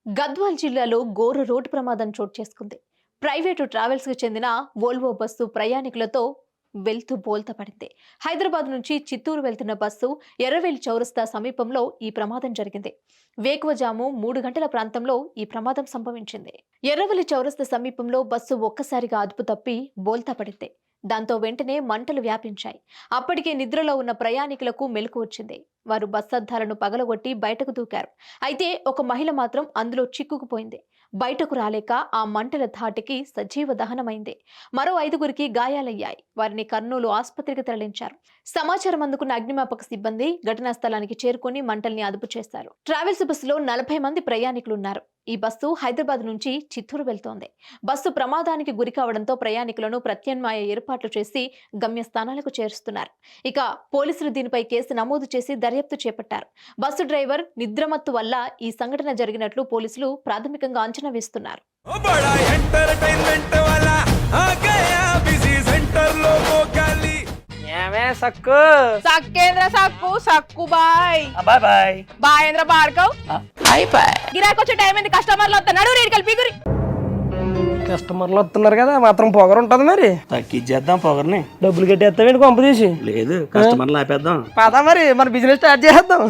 గద్వాల్ జిల్లాలో ఘోర రోడ్డు ప్రమాదం చోటు చేసుకుంది. ప్రైవేటు ట్రావెల్స్ కు చెందిన వోల్వో బస్సు ప్రయాణికులతో వెళ్తూ బోల్తా పడింది. హైదరాబాద్ నుంచి చిత్తూరు వెళ్తున్న బస్సు ఎర్రవేలి చౌరస్తా సమీపంలో ఈ ప్రమాదం జరిగింది. వేకువజాము 3 గంటల ప్రాంతంలో ఈ ప్రమాదం సంభవించింది. ఎర్రవేలి చౌరస్తా సమీపంలో బస్సు ఒక్కసారిగా అదుపు తప్పి బోల్తా పడింది. దాంతో వెంటనే మంటలు వ్యాపించాయి. అప్పటికే నిద్రలో ఉన్న ప్రయాణికులకు మెలకు వచ్చింది. వారు బస్ అద్దాలను పగలగొట్టి బయటకు దూకారు. అయితే ఒక మహిళ మాత్రం అందులో చిక్కుకుపోయింది. బయటకు రాలేక ఆ మంటల ధాటికి సజీవ దహనమైంది. మరో 5గురికి గాయాలయ్యాయి. వారిని కర్నూలు ఆసుపత్రికి తరలించారు. సమాచారం అందుకున్న అగ్నిమాపక సిబ్బంది ఘటనా స్థలానికి చేరుకుని మంటల్ని అదుపు చేశారు. ట్రావెల్స్ బస్సులో 40 మంది ప్రయాణికులున్నారు. ఈ బస్సు హైదరాబాద్ నుంచి చిత్తూరు వెళ్తోంది. బస్సు ప్రమాదానికి గురి కావడంతో ప్రయాణికులను ప్రత్యామ్నాయ ఏర్పాట్లు చేసి గమ్యస్థానాలకు చేరుస్తున్నారు. ఇక పోలీసులు దీనిపై కేసు నమోదు చేసి దర్యాప్తు చేపట్టారు. బస్సు డ్రైవర్ నిద్రమత్తు వల్ల ఈ సంఘటన జరిగినట్లు పోలీసులు ప్రాథమికంగా అంచనా వేస్తున్నారు. సక్కు సక్కేంద్ర సక్కు సక్కు బాయ్ బాయ్ బాయ్ బాయేంద్ర బార్కవ్ బాయ్ బాయ్. గిరాకి వచ్చే టైం ఏంది? కస్టమర్లు వస్తున్నాడు, రేడికి వెళ్ళి పీగురి. కస్టమర్లు వస్తున్నారు కదా, మాత్రం పొగరు ఉంటది మరి. తగ్గించేద్దాం పొగర్ని. డబ్బులు కట్టేస్తావేంటి కొంప తీసి? లేదు, కస్టమర్లు ఆపేద్దాం. పదా మరి మన బిజినెస్ స్టార్ట్ చేద్దాం.